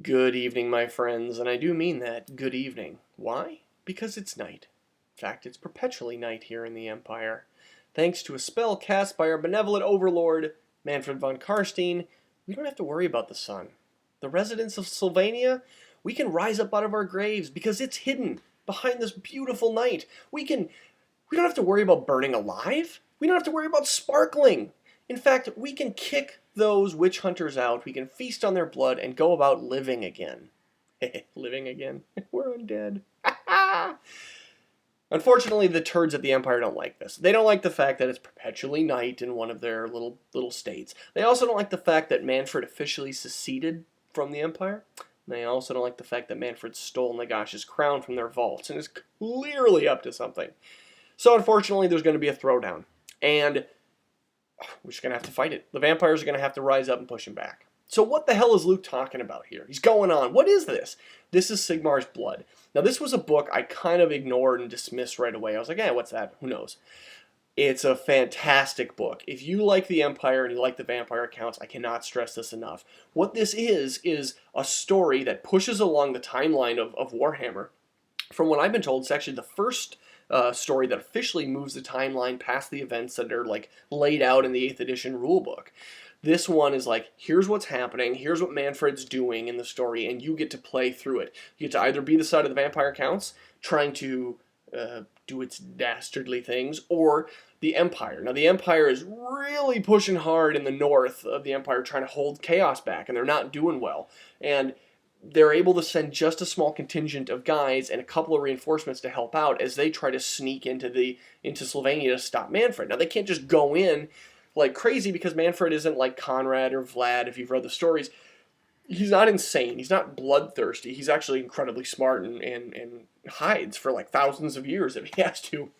Good evening, my friends, and I do mean that, good evening. Why? Because it's night. In fact, it's perpetually night here in the Empire. Thanks to a spell cast by our benevolent overlord, Manfred von Karstein, we don't have to worry about the sun. The residents of Sylvania, we can rise up out of our graves because it's hidden behind this beautiful night. We don't have to worry about burning alive. We don't have to worry about sparkling. In fact, we can kick those witch hunters out. We can feast on their blood and go about living again. Living again? We're undead. Unfortunately, the turds at the Empire don't like this. They don't like the fact that it's perpetually night in one of their little states. They also don't like the fact that Manfred officially seceded from the Empire. They also don't like the fact that Manfred stole Nagash's crown from their vaults and is clearly up to something. So unfortunately, there's going to be a throwdown. And we're just going to have to fight it. The vampires are going to have to rise up and push him back. So what the hell is Luke talking about here? He's going on. What is this? This is Sigmar's Blood. Now, this was a book I kind of ignored and dismissed right away. I was like, what's that? Who knows? It's a fantastic book. If you like the Empire and you like the vampire accounts, I cannot stress this enough. What this is a story that pushes along the timeline of Warhammer. From what I've been told, it's actually the first story that officially moves the timeline past the events that are like laid out in the 8th edition rulebook. This one is like, here's what's happening, here's what Manfred's doing in the story, and you get to play through it. You get to either be the side of the vampire counts, trying to do its dastardly things, or the Empire. Now, the Empire is really pushing hard in the north of the Empire, trying to hold chaos back, and they're not doing well. And they're able to send just a small contingent of guys and a couple of reinforcements to help out as they try to sneak into Sylvania to stop Manfred. Now, they can't just go in like crazy because Manfred isn't like Conrad or Vlad, if you've read the stories. He's not insane. He's not bloodthirsty. He's actually incredibly smart and hides for like thousands of years if he has to.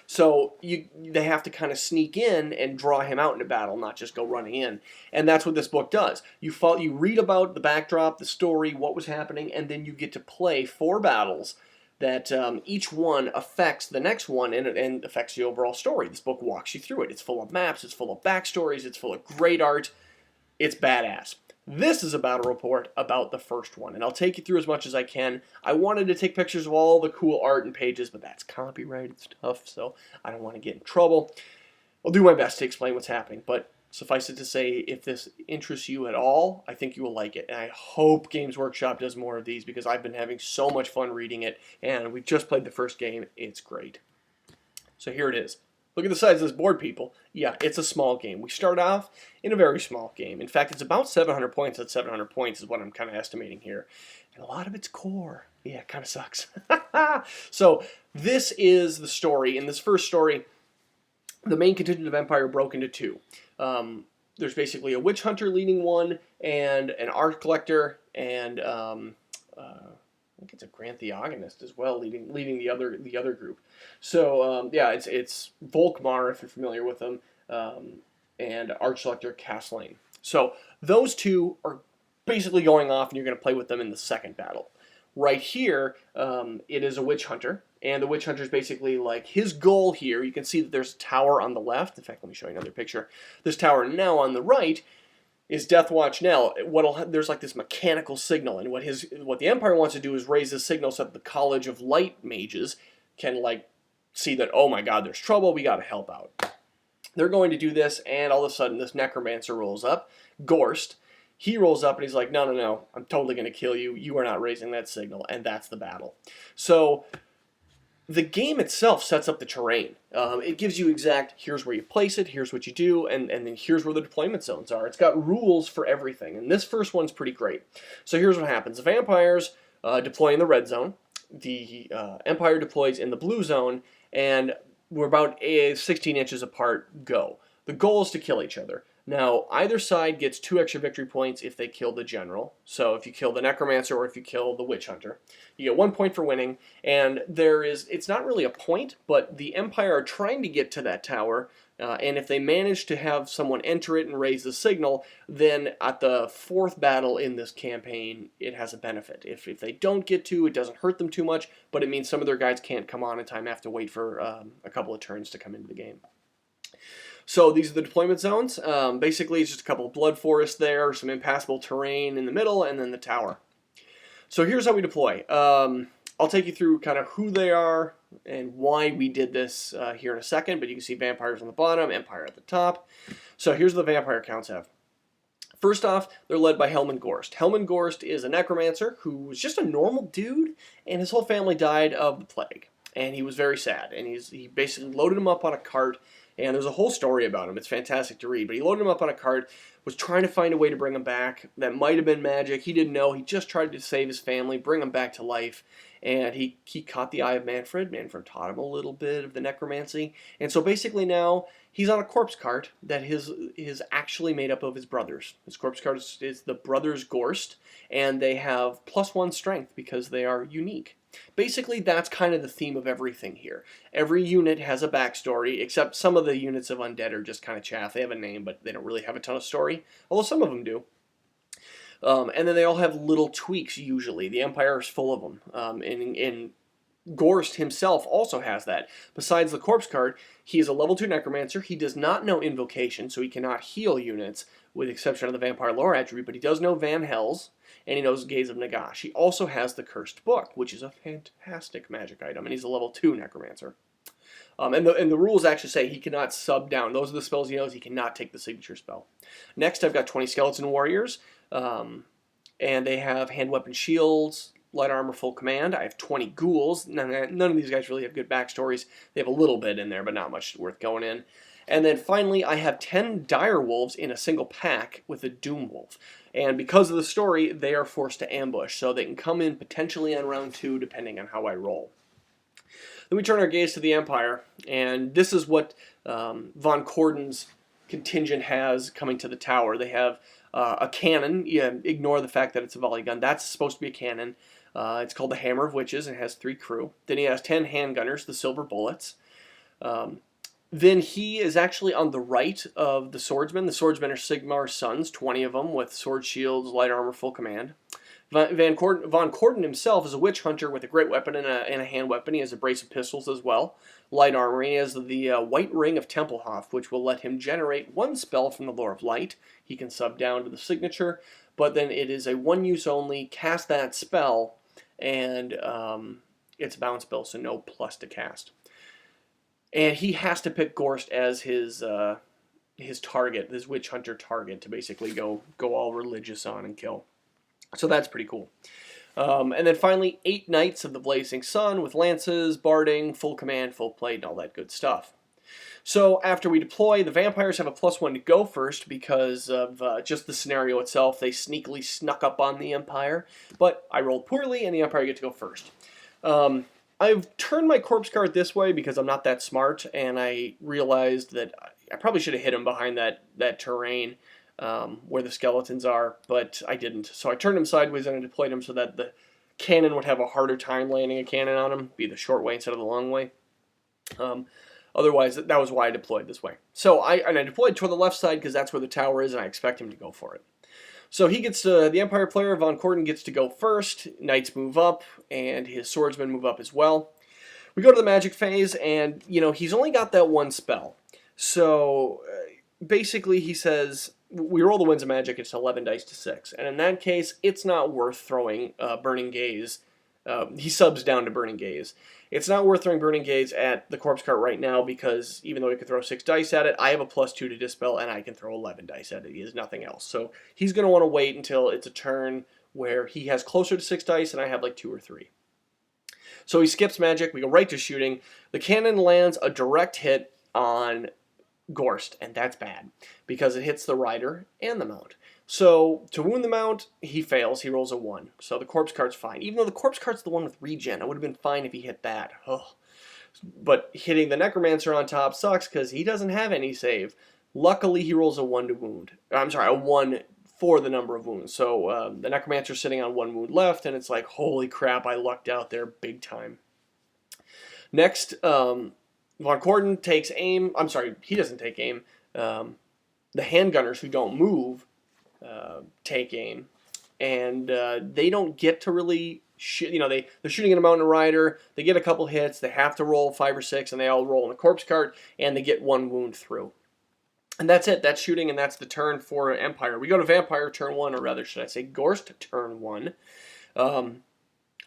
So they have to kind of sneak in and draw him out into battle, not just go running in. And that's what this book does. You read about the backdrop, the story, what was happening, and then you get to play 4 battles that each one affects the next one and affects the overall story. This book walks you through it. It's full of maps, it's full of backstories, it's full of great art. It's badass. This is a battle report about the first one, and I'll take you through as much as I can. I wanted to take pictures of all the cool art and pages, but that's copyrighted stuff, so I don't want to get in trouble. I'll do my best to explain what's happening, but suffice it to say, if this interests you at all, I think you will like it, and I hope Games Workshop does more of these because I've been having so much fun reading it, and we've just played the first game. It's great. So here it is. Look at the size of this board, people. Yeah, it's a small game. We start off in a very small game. In fact, it's about 700 points. That 700 points is what I'm kind of estimating here. And a lot of it's core. Yeah, it kind of sucks. So this is the story. In this first story, the main contingent of Empire broke into 2. There's basically a witch hunter leading one, and an art collector, and I think it's a Grand Theogonist as well, leading the other group. So it's Volkmar, if you're familiar with them, and Archlector Castlein. So those 2 are basically going off, and you're going to play with them in the second battle. Right here, it is a witch hunter, and the witch hunter is basically like his goal here. You can see that there's a tower on the left. In fact, let me show you another picture. This tower now on the right is Deathwatch Knell. There's like this mechanical signal, and what the Empire wants to do is raise the signal so that the College of Light Mages can like see that, oh my god, there's trouble, we gotta help out. They're going to do this, and all of a sudden this necromancer rolls up, Gorst. He rolls up and he's like, no, I'm totally gonna kill you. You are not raising that signal, and that's the battle. So the game itself sets up the terrain. It gives you exact, here's where you place it, here's what you do, and then here's where the deployment zones are. It's got rules for everything, and this first one's pretty great. So here's what happens. The vampires deploy in the red zone, the Empire deploys in the blue zone, and we're about 16 inches apart, go. The goal is to kill each other. Now, either side gets 2 extra victory points if they kill the general. So if you kill the necromancer or if you kill the witch hunter. You get 1 point for winning, and it's not really a point, but the Empire are trying to get to that tower, and if they manage to have someone enter it and raise the signal, then at the 4th battle in this campaign, it has a benefit. If they don't get to, it doesn't hurt them too much, but it means some of their guys can't come on in time, have to wait for a couple of turns to come into the game. So these are the deployment zones. Basically, it's just a couple of blood forests there, some impassable terrain in the middle, and then the tower. So here's how we deploy. I'll take you through kind of who they are and why we did this here in a second, but you can see vampires on the bottom, Empire at the top. So here's what the vampire counts have. First off, they're led by Helman Gorst. Helman Gorst is a necromancer who was just a normal dude, and his whole family died of the plague. And he was very sad, and he basically loaded him up on a cart, and there's a whole story about him. It's fantastic to read, but he loaded him up on a cart, was trying to find a way to bring him back. That might have been magic. He didn't know. He just tried to save his family, bring him back to life, and he caught the eye of Manfred. Manfred taught him a little bit of the necromancy, and so basically now he's on a corpse cart that is actually made up of his brothers. His corpse cart is the brothers Gorst, and they have +1 strength because they are unique. Basically, that's kind of the theme of everything here. Every unit has a backstory, except some of the units of Undead are just kind of chaff. They have a name, but they don't really have a ton of story, although some of them do. And then they all have little tweaks, usually. The Empire is full of them. And Gorst himself also has that. Besides the corpse card, he is a level 2 necromancer. He does not know invocation, so he cannot heal units, with the exception of the vampire lore attribute, but he does know Van Hells, and he knows Gaze of Nagash. He also has the Cursed Book, which is a fantastic magic item, and he's a level 2 necromancer. And the rules actually say he cannot sub down. Those are the spells he knows. He cannot take the signature spell. Next, I've got 20 skeleton warriors, and they have hand weapon shields, light armor, full command. I have 20 ghouls. None of these guys really have good backstories. They have a little bit in there, but not much worth going in. And then finally, I have 10 dire wolves in a single pack with a doom wolf. And because of the story, they are forced to ambush, so they can come in potentially on round 2, depending on how I roll. Then we turn our gaze to the Empire, and this is what Von Corden's contingent has coming to the tower. They have a cannon. Ignore the fact that it's a volley gun. That's supposed to be a cannon. It's called the Hammer of Witches, and it has 3 crew. Then he has 10 handgunners, the Silver Bullets. Then he is actually on the right of the swordsmen. The swordsmen are Sigmar's sons, 20 of them, with sword shields, light armor, full command. Von Corden himself is a witch hunter with a great weapon and a hand weapon. He has a brace of pistols as well, light armor. He has the White Ring of Templehof, which will let him generate 1 spell from the Lore of Light. He can sub down to the signature, but then it is a 1-use only. Cast that spell, and it's a bounce spell, so no plus to cast. And he has to pick Gorst as his target, his witch hunter target, to basically go all religious on and kill. So that's pretty cool. And then finally, 8 Knights of the Blazing Sun with lances, barding, full command, full plate, and all that good stuff. So after we deploy, the vampires have a +1 to go first because of just the scenario itself. They sneakily snuck up on the Empire, but I rolled poorly, and the Empire get to go first. I've turned my corpse card this way because I'm not that smart, and I realized that I probably should have hit him behind that terrain where the skeletons are, but I didn't. So I turned him sideways and I deployed him so that the cannon would have a harder time landing a cannon on him, be the short way instead of the long way. Otherwise, that was why I deployed this way. So I deployed toward the left side because that's where the tower is, and I expect him to go for it. So he gets to, the Empire player, Von Corden, gets to go first. Knights move up, and his swordsmen move up as well. We go to the magic phase, and, he's only got that 1 spell. So, basically, he says, we roll the Winds of Magic, it's 11 dice to 6. And in that case, it's not worth throwing Burning Gaze. He subs down to Burning Gaze. It's not worth throwing Burning Gaze at the corpse cart right now because even though he could throw 6 dice at it, I have a +2 to dispel and I can throw 11 dice at it. He has nothing else. So he's going to want to wait until it's a turn where he has closer to 6 dice and I have like 2 or 3. So he skips magic. We go right to shooting. The cannon lands a direct hit on Gorst, and that's bad because it hits the rider and the mount. So, to wound the mount, he fails. He rolls a 1. So the corpse cart's fine. Even though the corpse cart's the one with regen, it would have been fine if he hit that. Ugh. But hitting the necromancer on top sucks because he doesn't have any save. Luckily, he rolls a 1 to wound. I'm sorry, a 1 for the number of wounds. So the necromancer's sitting on 1 wound left, and it's like, holy crap, I lucked out there big time. Next, Von Corden takes aim. I'm sorry, he doesn't take aim. The handgunners who don't move take aim, and they don't get to really shoot. They're shooting at a mountain rider. They get a couple hits. They have to roll 5 or 6, and they all roll in a corpse cart, and they get 1 wound through. And that's it. That's shooting, and that's the turn for Empire. We go to Vampire turn 1, or rather, should I say Gorst turn 1.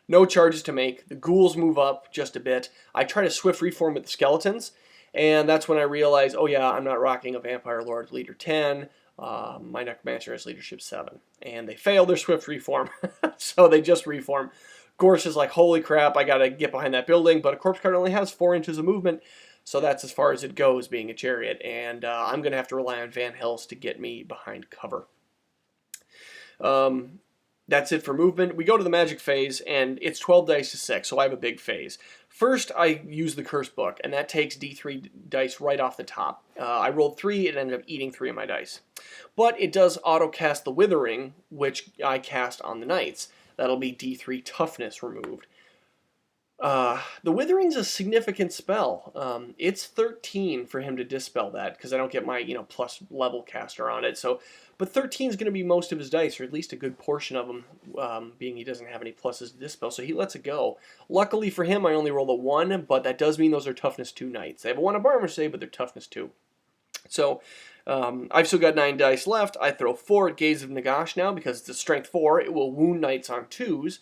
No charges to make. The ghouls move up just a bit. I try to swift reform with the skeletons, and that's when I realize, oh yeah, I'm not rocking a Vampire Lord leader 10. My Necromancer has leadership 7. And they fail their swift reform, so they just reform. Gorst is like, holy crap, I gotta get behind that building, but a corpse cart only has 4 inches of movement, so that's as far as it goes, being a chariot, and I'm going to have to rely on Van Hels to get me behind cover. That's it for movement. We go to the magic phase, and it's 12 dice to 6, so I have a big phase. First, I use the curse book, and that takes D3 dice right off the top. I rolled 3, it ended up eating 3 of my dice. But it does auto-cast the Withering, which I cast on the knights. That'll be D3 toughness removed. The Withering's a significant spell. It's 13 for him to dispel that, because I don't get my, plus level caster on it. So, but 13 is going to be most of his dice, or at least a good portion of them, being he doesn't have any pluses to dispel, so he lets it go. Luckily for him, I only rolled a 1, but that does mean those are toughness 2 knights. They have a 1 up armor save, but they're toughness 2. So, I've still got 9 dice left. I throw 4 at Gaze of Nagash now, because it's a strength 4. It will wound knights on 2s.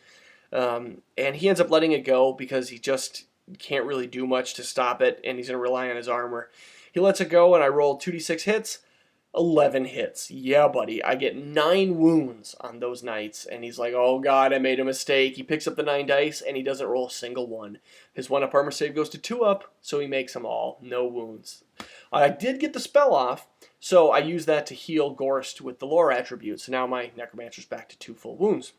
And he ends up letting it go because he just can't really do much to stop it, and he's going to rely on his armor. He lets it go, and I roll 2d6 hits, 11 hits. Yeah, buddy. I get 9 wounds on those knights, and he's like, oh god, I made a mistake. He picks up the 9 dice, and he doesn't roll a single one. His 1-up armor save goes to 2-up, so he makes them all. No wounds. I did get the spell off, so I use that to heal Gorst with the lore attribute, so now my Necromancer's back to 2 full wounds.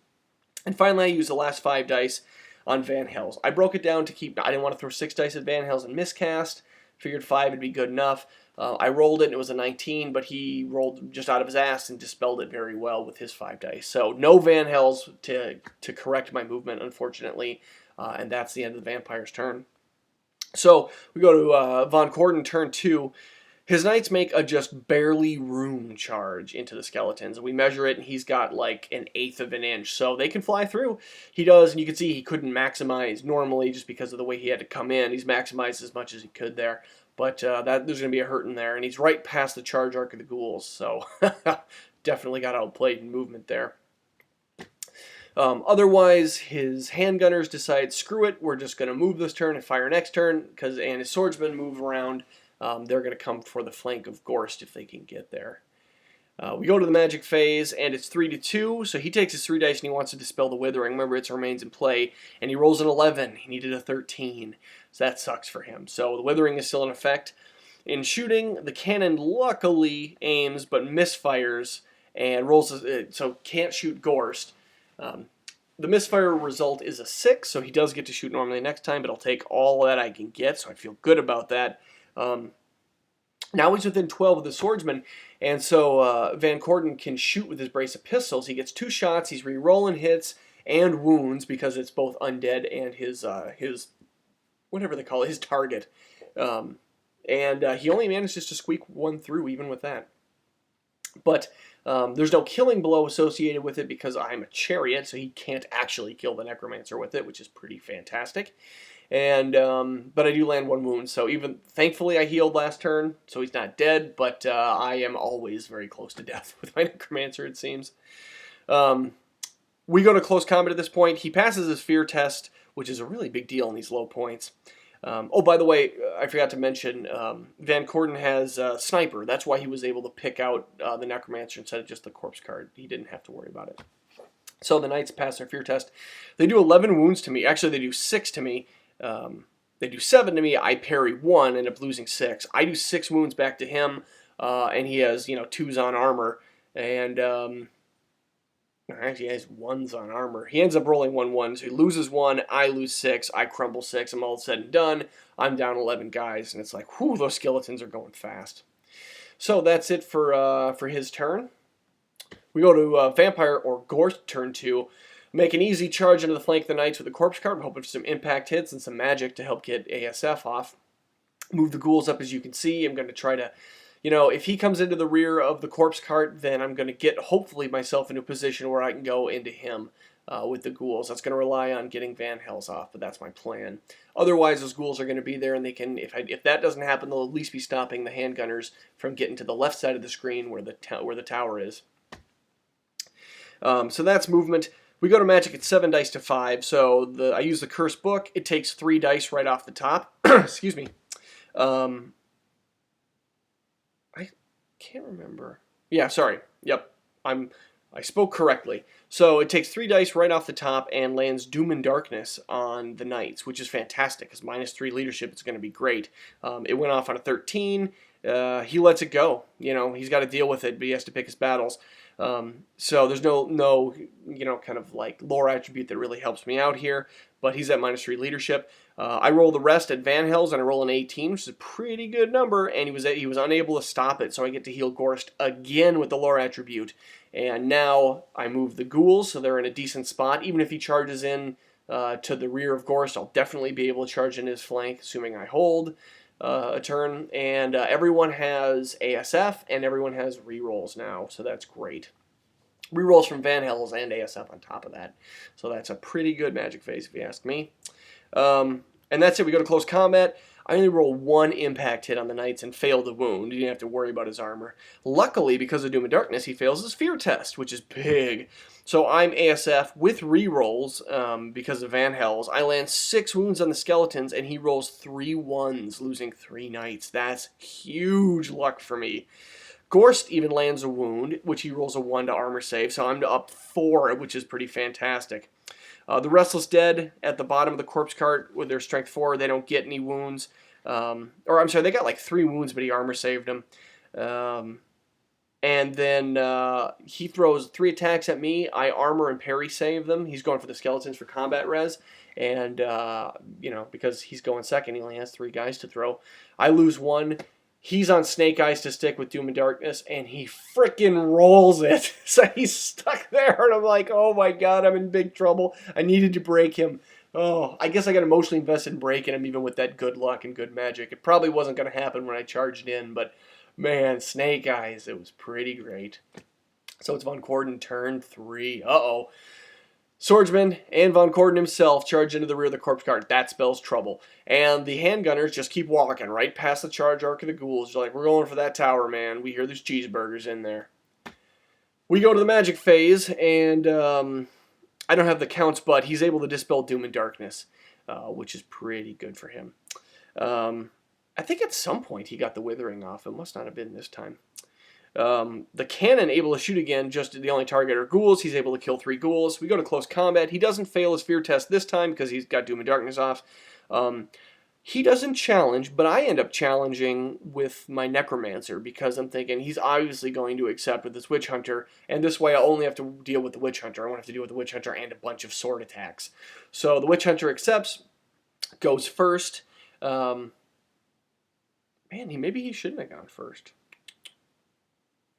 And finally, I used the last 5 dice on Van Hels. I broke it down to keep... I didn't want to throw 6 dice at Van Hels and miscast. Figured 5 would be good enough. I rolled it, and it was a 19, but he rolled just out of his ass and dispelled it very well with his 5 dice. So no Van Hels to correct my movement, unfortunately. And that's the end of the vampire's turn. So we go to Von Corden turn 2. His knights make a just barely room charge into the skeletons. We measure it, and he's got like 1/8 of an inch, so they can fly through. He does, and you can see he couldn't maximize normally just because of the way he had to come in. He's maximized as much as he could there, but there's going to be a hurt in there, and he's right past the charge arc of the ghouls, so definitely got outplayed in movement there. Otherwise, his handgunners decide, screw it, we're just going to move this turn and fire next turn, and his swordsmen move around. They're going to come for the flank of Gorst if they can get there. We go to the magic phase, and it's 3-2, so he takes his 3 dice and he wants to dispel the Withering. Remember, it remains in play, and he rolls an 11. He needed a 13, so that sucks for him. So the Withering is still in effect. In shooting, the cannon luckily aims but misfires and rolls, so can't shoot Gorst. The misfire result is a 6, so he does get to shoot normally next time, but I'll take all that I can get, so I feel good about that. Now he's within 12 of the swordsman, and so Van Corden can shoot with his brace of pistols. He gets 2 shots, he's re-rolling hits and wounds because it's both undead and his whatever they call it, his target. And he only manages to squeak 1 through even with that. But there's no killing blow associated with it because I'm a chariot, so he can't actually kill the necromancer with it, which is pretty fantastic. And but I do land 1 wound, so even thankfully I healed last turn, so he's not dead. But I am always very close to death with my necromancer, it seems. We go to close combat at this point. He passes his fear test, which is a really big deal in these low points. Oh, by the way, I forgot to mention, Van Corden has Sniper. That's why he was able to pick out the Necromancer instead of just the Corpse card. He didn't have to worry about it. So the Knights pass their fear test. They do 11 wounds to me. Actually, they do 6 to me. They do 7 to me. I parry 1, end up losing 6. I do 6 wounds back to him, and he has, 2s on armor. And... actually, he has 1s on armor. He ends up rolling 1-1, so he loses 1, I lose 6, I crumble 6, I'm all said and done. I'm down 11 guys, and it's like, whew, those skeletons are going fast. So that's it for his turn. We go to Vampire or Gorst turn 2. Make an easy charge into the flank of the Knights with the Corpse card. I'm hoping for some impact hits and some magic to help get ASF off. Move the ghouls up as you can see. I'm going to try to... if he comes into the rear of the corpse cart, then I'm going to get, hopefully, myself into a position where I can go into him. with the ghouls. That's going to rely on getting Van Hells off, but that's my plan. Otherwise, those ghouls are going to be there, and they can. If that doesn't happen, they'll at least be stopping the handgunners from getting to the left side of the screen where the tower is. So that's movement. We go to Magic at 7 dice to 5. So I use the Curse Book. It takes 3 dice right off the top. Excuse me. I can't remember. Yeah, sorry. Yep. I spoke correctly. So it takes 3 dice right off the top and lands Doom and Darkness on the Knights, which is fantastic because -3 leadership is going to be great. It went off on a 13. He lets it go. He's got to deal with it, but he has to pick his battles. So there's no kind of like lore attribute that really helps me out here, but he's at -3 leadership. I roll the rest at Van Hells, and I roll an 18, which is a pretty good number, and he was unable to stop it, so I get to heal Gorst again with the lore attribute. And now I move the ghouls, so they're in a decent spot. Even if he charges in to the rear of Gorst, I'll definitely be able to charge in his flank, assuming I hold a turn. And everyone has ASF, and everyone has rerolls now, so that's great. Rerolls from Van Hells and ASF on top of that. So that's a pretty good Magic phase, if you ask me. And that's it. We go to close combat. I only roll 1 impact hit on the Knights and fail the wound. You didn't have to worry about his armor. Luckily, because of Doom and Darkness, he fails his fear test, which is big. So I'm ASF with rerolls because of Van Hells. I land 6 wounds on the skeletons, and he rolls 3 1s, losing 3 Knights. That's huge luck for me. Gorst even lands a wound, which he rolls a 1 to armor save, so I'm up 4, which is pretty fantastic. The Restless Dead at the bottom of the corpse cart with their strength 4, they don't get any wounds. Or I'm sorry, they got like 3 wounds, but he armor saved them. And then he throws 3 attacks at me. I armor and parry save them. He's going for the skeletons for combat res. And, because he's going second, he only has 3 guys to throw. I lose 1. He's on Snake Eyes to stick with Doom and Darkness, and he frickin' rolls it. So he's stuck there, and I'm like, oh my god, I'm in big trouble. I needed to break him. Oh, I guess I got emotionally invested in breaking him, even with that good luck and good magic. It probably wasn't going to happen when I charged in, but man, Snake Eyes, it was pretty great. So it's Von Corden turn 3. Uh-oh. Swordsman and Von Corden himself charge into the rear of the corpse cart. That spells trouble. And the handgunners just keep walking right past the charge arc of the ghouls. They're like, we're going for that tower, man. We hear there's cheeseburgers in there. We go to the magic phase, and I don't have the counts, but he's able to dispel Doom and Darkness, which is pretty good for him. I think at some point he got the Withering off. It must not have been this time. The cannon able to shoot again, just the only target are ghouls. He's able to kill 3 ghouls. We go to close combat. He doesn't fail his fear test this time because he's got Doom and Darkness off. He doesn't challenge, but I end up challenging with my Necromancer because I'm thinking he's obviously going to accept with this Witch Hunter, and this way I only have to deal with the Witch Hunter. I won't have to deal with the Witch Hunter and a bunch of sword attacks. So the Witch Hunter accepts, goes first. Man, maybe he shouldn't have gone first.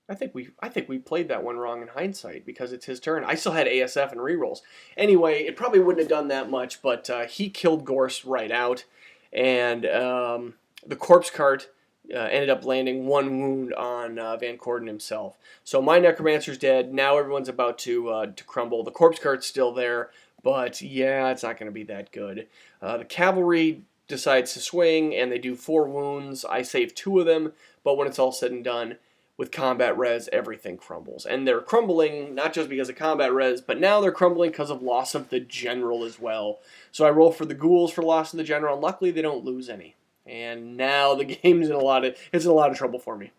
I think we played that one wrong in hindsight because it's his turn. I still had ASF and rerolls. Anyway, it probably wouldn't have done that much, but he killed Gorse right out, and the corpse cart ended up landing 1 wound on Van Corden himself. So my Necromancer's dead. Now everyone's about to crumble. The corpse cart's still there, but yeah, it's not going to be that good. The cavalry decides to swing, and they do 4 wounds. I save 2 of them, but when it's all said and done, with combat res, everything crumbles. And they're crumbling not just because of combat res, but now they're crumbling because of loss of the general as well. So I roll for the ghouls for loss of the general, and luckily they don't lose any. And now the game's in a lot of trouble for me.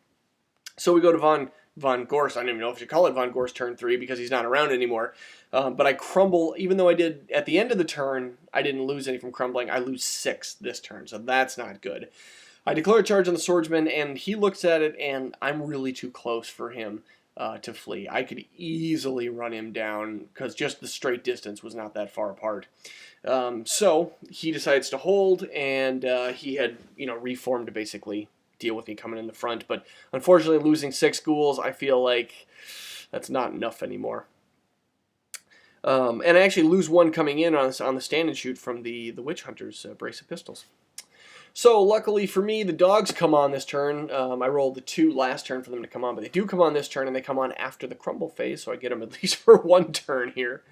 So we go to Von Gorst. I don't even know if you call it Von Gorst turn 3 because he's not around anymore. But I crumble, even though I did at the end of the turn, I didn't lose any from crumbling. I lose 6 this turn, so that's not good. I declare a charge on the swordsman, and he looks at it, and I'm really too close for him to flee. I could easily run him down because just the straight distance was not that far apart. So he decides to hold, and he had reformed to basically deal with me coming in the front. But unfortunately, losing 6 ghouls, I feel like that's not enough anymore. And I actually lose 1 coming in on the stand and shoot from the Witch Hunter's brace of pistols. So luckily for me, the dogs come on this turn. I rolled the 2 last turn for them to come on, but they do come on this turn, and they come on after the crumble phase, so I get them at least for 1 turn here.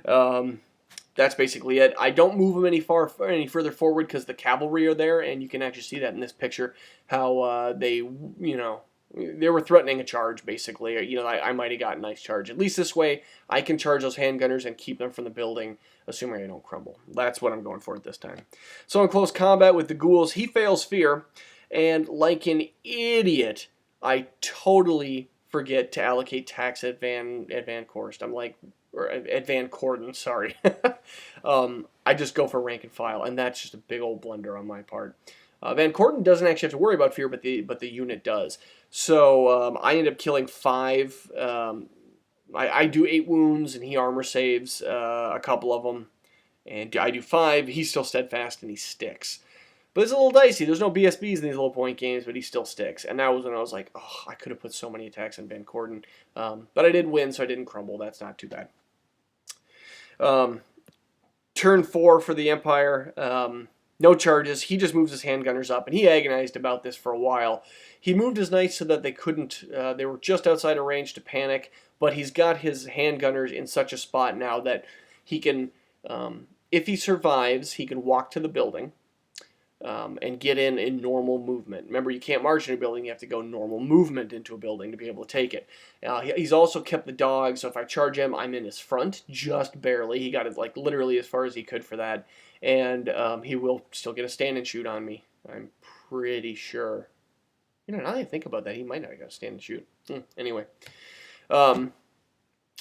That's basically it. I don't move them any further forward because the cavalry are there, and you can actually see that in this picture how they were threatening a charge, basically. I might have gotten a nice charge. At least this way, I can charge those handgunners and keep them from the building, assuming I don't crumble. That's what I'm going for at this time. So in close combat with the ghouls, he fails fear, and like an idiot, I totally forget to allocate tax at Van Korst. I'm like, or at Van Corden, sorry. I just go for rank and file, and that's just a big old blunder on my part. Van Corden doesn't actually have to worry about fear, but the unit does. So I end up killing 5. I do 8 wounds, and he armor saves a couple of them. And I do 5. He's still steadfast, and he sticks. But it's a little dicey. There's no BSBs in these little point games, but he still sticks. And that was when I was like, oh, I could have put so many attacks on Van Corden. But I did win, so I didn't crumble. That's not too bad. Turn 4 for the Empire. No charges. He just moves his handgunners up, and he agonized about this for a while. He moved his knights so that they couldn't, they were just outside of range to panic, but he's got his handgunners in such a spot now that he can, if he survives, he can walk to the building and get in normal movement. Remember, you can't march in a building, you have to go normal movement into a building to be able to take it. He's also kept the dog, so if I charge him, I'm in his front, just barely. He got it like literally as far as he could for that. And he will still get a stand and shoot on me. I'm pretty sure. Now that I think about that, he might not have got a stand and shoot. Anyway.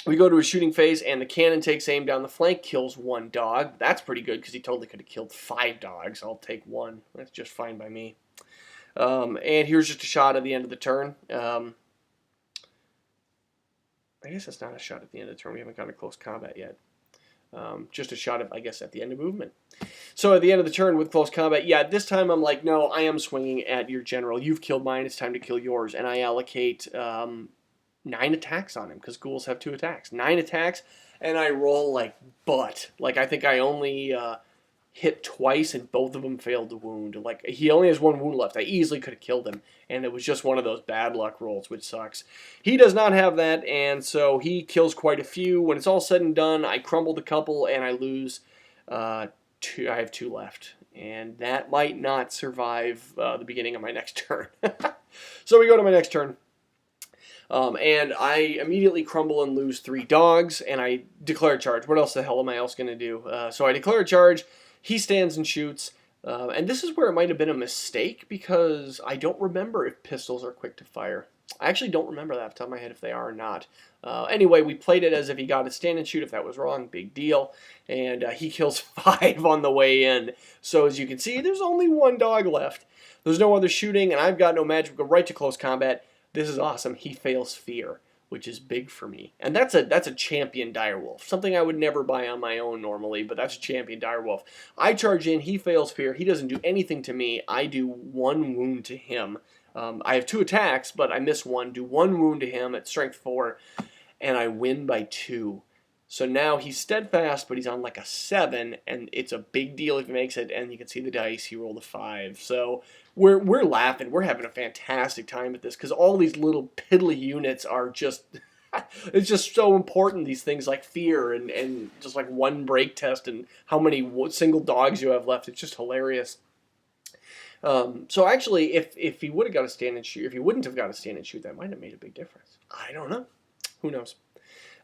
We go to a shooting phase, and the cannon takes aim down the flank, kills 1 dog. That's pretty good, because he totally could have killed 5 dogs. I'll take 1. That's just fine by me. And here's just a shot at the end of the turn. I guess it's not a shot at the end of the turn. We haven't gone to close combat yet. Just a shot of, I guess, at the end of movement. So at the end of the turn with close combat, yeah, this time I'm like, no, I am swinging at your general. You've killed mine, it's time to kill yours. And I allocate 9 attacks on him, because ghouls have 2 attacks. 9 attacks, and I roll like butt. Like, I think I only hit twice, and both of them failed to wound. Like, he only has 1 wound left. I easily could have killed him, and it was just one of those bad luck rolls, which sucks. He does not have that, and so he kills quite a few. When it's all said and done, I crumbled a couple, and I lose 2. I have 2 left, and that might not survive the beginning of my next turn. So we go to my next turn. And I immediately crumble and lose 3 dogs, and I declare a charge. What else the hell am I else going to do? So I declare a charge. He stands and shoots. And this is where it might have been a mistake, because I don't remember if pistols are quick to fire. I actually don't remember that off the top of my head if they are or not. Anyway, we played it as if he got a stand and shoot. If that was wrong, big deal. And he kills 5 on the way in. So as you can see, there's only 1 dog left. There's no other shooting, and I've got no magic. We go right to close combat. This is awesome. He fails fear, which is big for me. And that's a champion direwolf. Something I would never buy on my own normally, but that's a champion direwolf. I charge in, he fails fear. He doesn't do anything to me. I do 1 wound to him. I have 2 attacks, but I miss 1. Do 1 wound to him at strength 4, and I win by 2. So now he's steadfast, but he's on like a 7, and it's a big deal if he makes it, and you can see the dice, he rolled a 5. So we're laughing. We're having a fantastic time at this, because all these little piddly units are just, it's just so important, these things like fear and just like 1 break test and how many single dogs you have left. It's just hilarious. So actually, if he would have got a stand and shoot, if he wouldn't have got a stand and shoot, that might have made a big difference. I don't know. Who knows?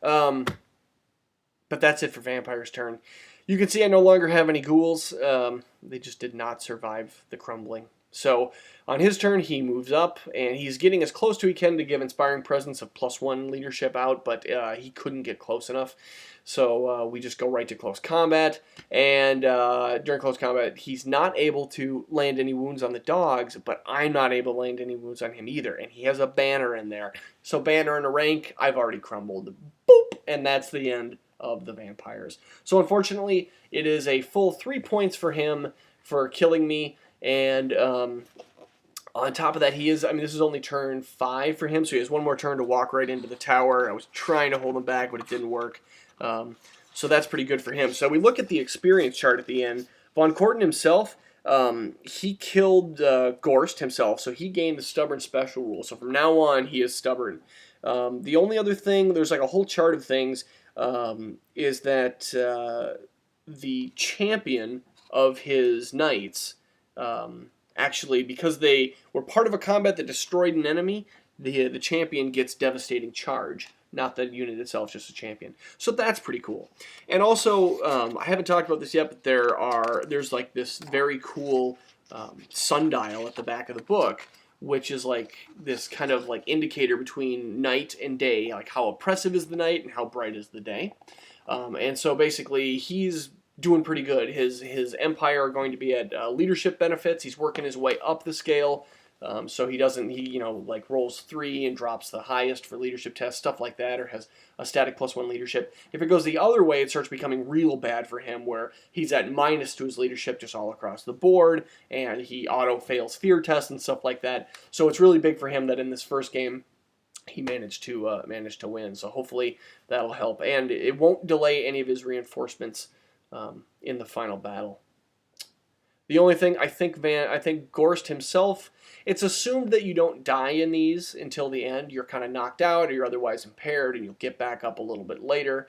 But that's it for Vampire's turn. You can see I no longer have any ghouls. They just did not survive the crumbling. So on his turn, he moves up, and he's getting as close to he can to give Inspiring Presence of +1 leadership out, but he couldn't get close enough. So we just go right to close combat, and during close combat, he's not able to land any wounds on the dogs, but I'm not able to land any wounds on him either, and he has a banner in there. So banner and a rank, I've already crumbled. Boop! And that's the end of the vampires. So unfortunately, it is a full 3 points for him for killing me, and on top of that, he is, I mean, this is only turn 5 for him, so he has 1 more turn to walk right into the tower. I was trying to hold him back, but it didn't work. So that's pretty good for him. So we look at the experience chart at the end. Von Corten himself, he killed Gorst himself, so he gained the stubborn special rule. So from now on, he is stubborn. The only other thing, there's like a whole chart of things, is that the champion of his knights, actually, because they were part of a combat that destroyed an enemy, the champion gets devastating charge. Not the unit itself, just a champion. So that's pretty cool. And also, I haven't talked about this yet, but there's like this very cool sundial at the back of the book, which is like this kind of like indicator between night and day, like how oppressive is the night and how bright is the day. And so basically, he's doing pretty good. His empire are going to be at leadership benefits. He's working his way up the scale. So he like rolls 3 and drops the highest for leadership tests, stuff like that, or has a static +1 leadership. If it goes the other way, it starts becoming real bad for him, where he's at minus to his leadership just all across the board, and he auto fails fear tests and stuff like that. So it's really big for him that in this first game, he managed to win. So hopefully that'll help, and it won't delay any of his reinforcements in the final battle. The only thing I think Gorst himself, it's assumed that you don't die in these until the end. You're kind of knocked out or you're otherwise impaired, and you'll get back up a little bit later.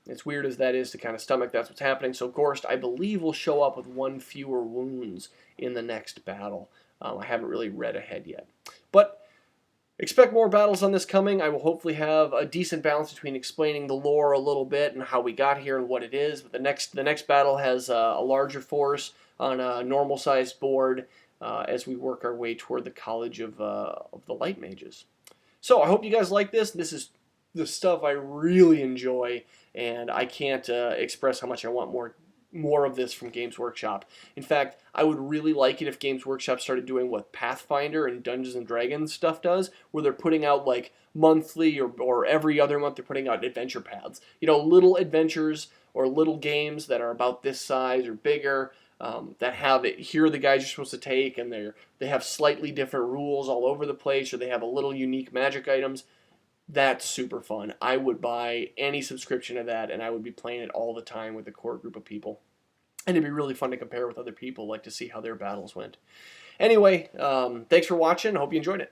As weird as that is to kind of stomach, that's what's happening. So Gorst, I believe, will show up with 1 fewer wounds in the next battle. I haven't really read ahead yet. But expect more battles on this coming. I will hopefully have a decent balance between explaining the lore a little bit and how we got here and what it is. But the next battle has a larger force on a normal-sized board as we work our way toward the College of the Light Mages. So I hope you guys like this. This is the stuff I really enjoy, and I can't express how much I want more of this from Games Workshop. In fact, I would really like it if Games Workshop started doing what Pathfinder and Dungeons & Dragons stuff does, where they're putting out like monthly or every other month they're putting out adventure paths. Little adventures or little games that are about this size or bigger, that have it. Here are the guys you're supposed to take, and they have slightly different rules all over the place, or they have a little unique magic items. That's super fun. I would buy any subscription to that, and I would be playing it all the time with a core group of people. And it'd be really fun to compare with other people, like to see how their battles went. Anyway, thanks for watching. I hope you enjoyed it.